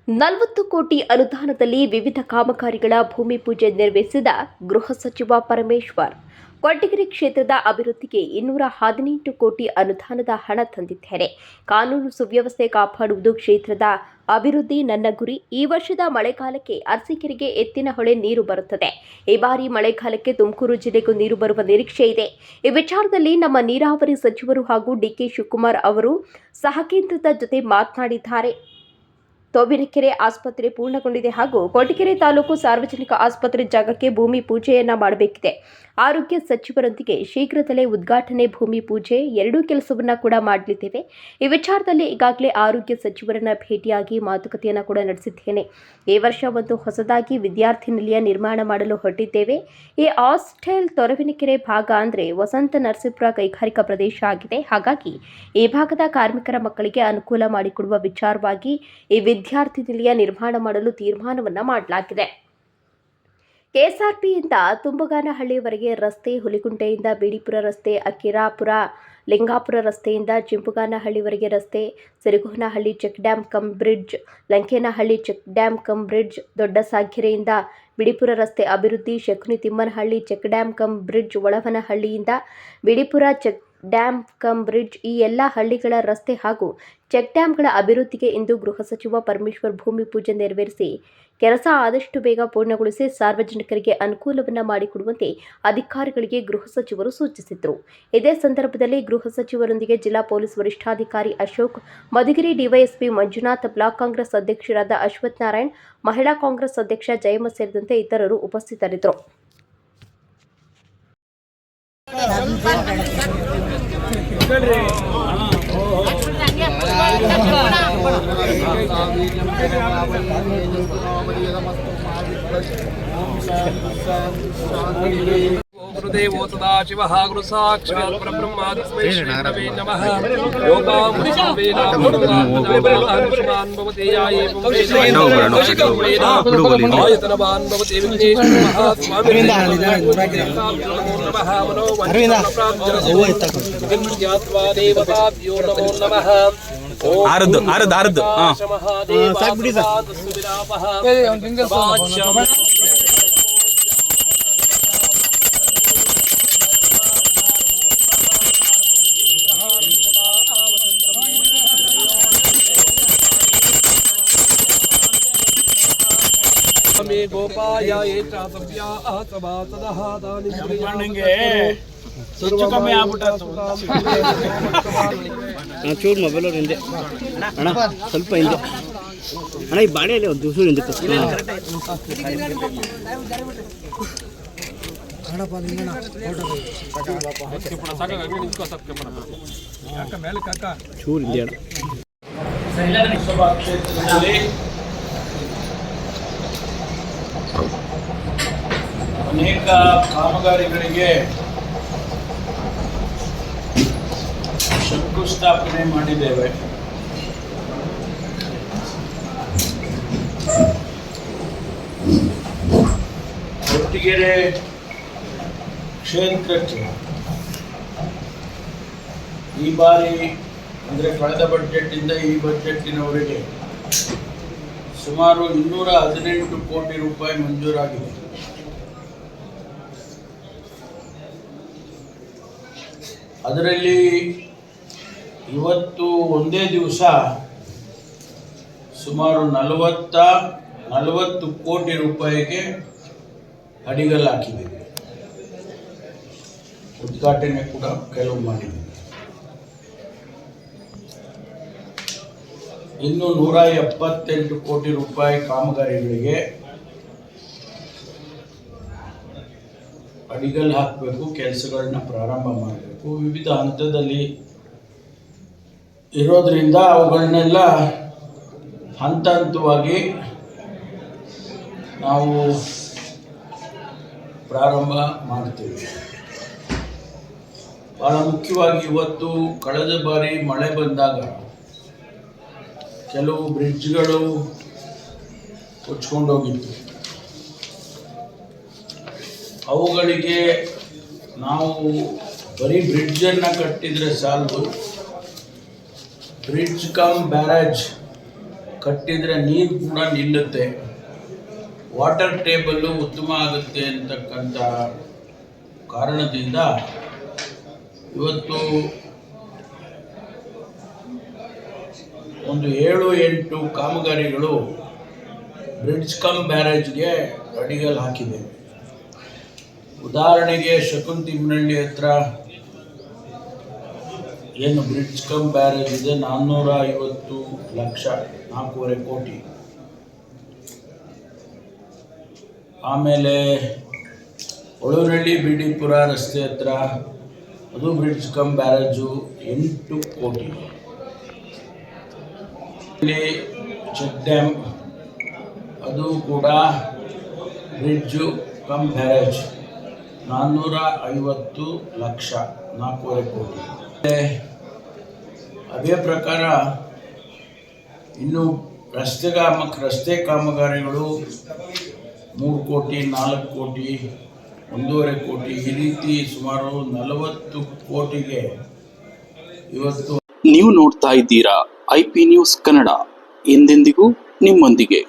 40 ಕೋಟಿ ಅನುದಾನದಲ್ಲಿ ವಿವಿಧ ಕಾಮಗಾರಿಗಳ ಭೂಮಿ ಪೂಜೆ ನೆರವೇರಿಸಿದ ಗೃಹ ಸಚಿವ ಪರಮೇಶ್ವರ್. ಕೊರಟಗೆರೆ ಕ್ಷೇತ್ರದ ಅಭಿವೃದ್ಧಿಗೆ 218 ಕೋಟಿ ಅನುದಾನದ ಹಣ ತಂದಿದ್ದೇನೆ. ಕಾನೂನು ಸುವ್ಯವಸ್ಥೆ ಕಾಪಾಡುವುದು ಕ್ಷೇತ್ರದ ಅಭಿವೃದ್ಧಿ ನನ್ನ ಗುರಿ. ಈ ವರ್ಷದ ಮಳೆಗಾಲಕ್ಕೆ ಅರಸೀಕೆರೆಗೆ ಎತ್ತಿನಹೊಳೆ ನೀರು ಬರುತ್ತದೆ. ಈ ಬಾರಿ ಮಳೆಗಾಲಕ್ಕೆ ತುಮಕೂರು ಜಿಲ್ಲೆಗೂ ನೀರು ಬರುವ ನಿರೀಕ್ಷೆ ಇದೆ. ಈ ವಿಚಾರದಲ್ಲಿ ನಮ್ಮ ನೀರಾವರಿ ಸಚಿವರು ಹಾಗೂ ಡಿಕೆ ಶಿವಕುಮಾರ್ ಅವರು ಸಹಕೇಂದ್ರದ ಜೊತೆ ಮಾತನಾಡಿದ್ದಾರೆ. ತೋಬಿನಕೆರೆ ಆಸ್ಪತ್ರೆ ಪೂರ್ಣಗೊಂಡಿದೆ ಹಾಗೂ ಕೊರಟಗೆರೆ ತಾಲೂಕು ಸಾರ್ವಜನಿಕ ಆಸ್ಪತ್ರೆ ಜಾಗಕ್ಕೆ ಭೂಮಿ ಪೂಜೆಯನ್ನ ಮಾಡಬೇಕಿದೆ. ಆರೋಗ್ಯ ಸಚಿವರೊಂದಿಗೆ ಶೀಘ್ರದಲ್ಲೇ ಉದ್ಘಾಟನೆ, ಭೂಮಿ ಪೂಜೆ ಎರಡೂ ಕೆಲಸವನ್ನ ಕೂಡ ಮಾಡಲಿದ್ದೇವೆ. ಈ ವಿಚಾರದಲ್ಲಿ ಈಗಾಗಲೇ ಆರೋಗ್ಯ ಸಚಿವರನ್ನ ಭೇಟಿಯಾಗಿ ಮಾತುಕತೆಯನ್ನ ಕೂಡ ನಡೆಸಿದ್ದೇನೆ. ಈ ವರ್ಷ ಒಂದು ಹೊಸದಾಗಿ ವಿದ್ಯಾರ್ಥಿ ನಿಲಯ ನಿರ್ಮಾಣ ಮಾಡಲು ಹೊರಟಿದ್ದೇವೆ. ಈ ಹಾಸ್ಟೆಲ್ ತೋರವಿನಕೆರೆ ಭಾಗ ಅಂದರೆ ವಸಂತ ನರಸೀಪುರ ಕೈಗಾರಿಕಾ ಪ್ರದೇಶ ಆಗಿದೆ. ಹಾಗಾಗಿ ಈ ಭಾಗದ ಕಾರ್ಮಿಕರ ಮಕ್ಕಳಿಗೆ ಅನುಕೂಲ ಮಾಡಿಕೊಡುವ ವಿಚಾರವಾಗಿ ಈ ವಿದ್ಯಾರ್ಥಿ ನಿಲಯ ನಿರ್ಮಾಣ ಮಾಡಲು ತೀರ್ಮಾನವನ್ನ ಮಾಡಲಾಗಿದೆ. ಕೆಎಸ್ಆರ್ಪಿಯಿಂದ ತುಂಬಗಾನಹಳ್ಳಿವರೆಗೆ ರಸ್ತೆ, ಹುಲಿಕುಂಟೆಯಿಂದ ಬಿಡಿಪುರ ರಸ್ತೆ, ಅಕ್ಕಿರಾಪುರ ಲಿಂಗಾಪುರ ರಸ್ತೆಯಿಂದ ಚಿಂಪುಗಾನಹಳ್ಳಿವರೆಗೆ ರಸ್ತೆ, Sirigonahalli check dam cum bridge, Lankenahalli check dam cum bridge, ದೊಡ್ಡಸಾಗೆರೆಯಿಂದ ಬಿಡಿಪುರ ರಸ್ತೆ ಅಭಿವೃದ್ಧಿ, Shakuni Timmanahalli check dam cum bridge, ಒಳವನಹಳ್ಳಿಯಿಂದ Bidipura check dam cum bridge, ಈ ಎಲ್ಲ ಹಳ್ಳಿಗಳ ರಸ್ತೆ ಹಾಗೂ ಚೆಕ್ ಡ್ಯಾಂಗಳ ಅಭಿವೃದ್ಧಿಗೆ ಇಂದು ಗೃಹ ಸಚಿವ ಪರಮೇಶ್ವರ್ ಭೂಮಿ ಪೂಜೆ ನೆರವೇರಿಸಿ ಕೆಲಸ ಆದಷ್ಟು ಬೇಗ ಪೂರ್ಣಗೊಳಿಸಿ ಸಾರ್ವಜನಿಕರಿಗೆ ಅನುಕೂಲವನ್ನ ಮಾಡಿಕೊಡುವಂತೆ ಅಧಿಕಾರಿಗಳಿಗೆ ಗೃಹ ಸಚಿವರು ಸೂಚಿಸಿದರು. ಇದೇ ಸಂದರ್ಭದಲ್ಲಿ ಗೃಹ ಸಚಿವರೊಂದಿಗೆ ಜಿಲ್ಲಾ ಪೊಲೀಸ್ ವರಿಷ್ಠಾಧಿಕಾರಿ ಅಶೋಕ್, ಮಧುಗಿರಿ ಡಿವೈಎಸ್ಪಿ ಮಂಜುನಾಥ್, ಬ್ಲಾಕ್ ಕಾಂಗ್ರೆಸ್ ಅಧ್ಯಕ್ಷರಾದ ಅಶ್ವಥ್ ನಾರಾಯಣ್, ಮಹಿಳಾ ಕಾಂಗ್ರೆಸ್ ಅಧ್ಯಕ್ಷ ಜಯಮ್ಮ ಸೇರಿದಂತೆ ಇತರರು ಉಪಸ್ಥಿತರಿದ್ದರು. गुरुदेवो सदाशिवः गुरुसाक्षात् परब्रह्मा तस्मै श्रीगुरवे नमः। योगामुनिसंवेदानुष्मान् भवति आयतनवान् भवति विघ्नेश्वरः स्वामी नमः। मनोवाञ्छितप्राप्तिर्ज्ञात्वा देवताभ्यो नमो नमः। आरद् मे गोपाय एचातव्या आतवा तदः दानि प्रियांगे ಹೆಚ್ಚು ಕಮ್ಮಿ ಆಗ್ಬಿಟ್ಟು ಚೂರು ಮೊಬೈಲ್ ಅವ್ರು ಹಿಂದೆ ಅಣ್ಣ, ಸ್ವಲ್ಪ ಹಿಂದೆ ಅಣ್ಣ, ಈ ಬಾಡಿಯಲ್ಲಿ ಒಂದು ದಿವಸ ಹಿಂದೆ ಚೂರು ಹಿಂದೆ ಅಣ್ಣ. ಲೋಕಸಭಾ ಕ್ಷೇತ್ರದಲ್ಲಿ ಅನೇಕ ಕಾಮಗಾರಿಗಳಿಗೆ ಶಂಕುಸ್ಥಾಪನೆ ಮಾಡಿದ್ದೇವೆ. ಕೊರಟಗೆರೆ ಕ್ಷೇತ್ರಕ್ಕೆ ಈ ಬಾರಿ ಅಂದರೆ ಕಳೆದ ಬಜೆಟ್ನಿಂದ ಈ ಬಜೆಟ್ಟಿನವರೆಗೆ ಸುಮಾರು 218 ಕೋಟಿ ರೂಪಾಯಿ ಮಂಜೂರಾಗಿದೆ. ಅದರಲ್ಲಿ ಇವತ್ತು ಒಂದೇ ದಿವಸ ಸುಮಾರು 40 ಕೋಟಿ ರೂಪಾಯಿಗೆ ಅಡಿಗಲ್ಲು ಹಾಕಿದ್ದೀವಿ. ಉದ್ಘಾಟನೆ ಕೂಡ ಕೆಲವು ಮಾಡಿದ್ದೀವಿ. ಇನ್ನು 178 ಕೋಟಿ ರೂಪಾಯಿ ಕಾಮಗಾರಿಗಳಿಗೆ ಅಡಿಗಲ್ಲು ಹಾಕಬೇಕು, ಕೆಲಸಗಳನ್ನ ಪ್ರಾರಂಭ ಮಾಡಬೇಕು. ವಿವಿಧ ಹಂತದಲ್ಲಿ ಇರೋದ್ರಿಂದ ಅವುಗಳನ್ನೆಲ್ಲ ಹಂತ ಹಂತವಾಗಿ ನಾವು ಪ್ರಾರಂಭ ಮಾಡ್ತೀವಿ. ಭಾಳ ಮುಖ್ಯವಾಗಿ ಇವತ್ತು ಕಳೆದ ಬಾರಿ ಮಳೆ ಬಂದಾಗ ಕೆಲವು ಬ್ರಿಡ್ಜ್ಗಳು ಕೊಚ್ಕೊಂಡೋಗಿತ್ತು. ಅವುಗಳಿಗೆ ನಾವು ಬರೀ ಬ್ರಿಡ್ಜನ್ನು ಕಟ್ಟಿದರೆ ಸಾಲದು, ಬ್ರಿಡ್ಜ್ ಕಮ್ ಬ್ಯಾರೇಜ್ ಕಟ್ಟಿದರೆ ನೀರು ಕೂಡ ನಿಲ್ಲುತ್ತೆ, ವಾಟರ್ ಟೇಬಲ್ಲು ಉತ್ತಮ ಆಗುತ್ತೆ ಅಂತಕ್ಕಂಥ ಕಾರಣದಿಂದ ಇವತ್ತು ಒಂದು 7-8 ಕಾಮಗಾರಿಗಳು ಬ್ರಿಡ್ಜ್ ಕಮ್ ಬ್ಯಾರೇಜ್ಗೆ ಅಡಿಗಲ್ ಹಾಕಿದೆ. ಉದಾಹರಣೆಗೆ ಶಕುಂತಿಮ್ಮನಹಳ್ಳಿ ಹತ್ರ ಏನು ಬ್ರಿಡ್ಜ್ ಕಮ್ ಬ್ಯಾರೇಜ್ ಇದೆ 450 ಲಕ್ಷ, 4.5 ಕೋಟಿ. ಆಮೇಲೆ ಒಳವನಹಳ್ಳಿ ಬಿಡಿಪುರ ರಸ್ತೆ ಹತ್ರ ಅದು ಬ್ರಿಡ್ಜ್ ಕಮ್ ಬ್ಯಾರೇಜು 8 ಕೋಟಿ. ಇಲ್ಲಿ ಚೆಕ್ ಡ್ಯಾಮ್ ಅದು ಕೂಡ ಬ್ರಿಡ್ಜು ಕಮ್ ಬ್ಯಾರೇಜ್ 450 ಲಕ್ಷ, 4.5 ಕೋಟಿ. ಅದೇ ಪ್ರಕಾರ ಇನ್ನು ರಸ್ತೆ ಕಾಮಗಾರಿಗಳು 3 ಕೋಟಿ, 4 ಕೋಟಿ, 1.5 ಕೋಟಿ, ಈ ರೀತಿ ಸುಮಾರು 40 ಕೋಟಿಗೆ ಇವತ್ತು. ನೀವು ನೋಡ್ತಾ ಇದ್ದೀರಾ IP ನ್ಯೂಸ್ ಕನ್ನಡ, ಎಂದೆಂದಿಗೂ ನಿಮ್ಮೊಂದಿಗೆ.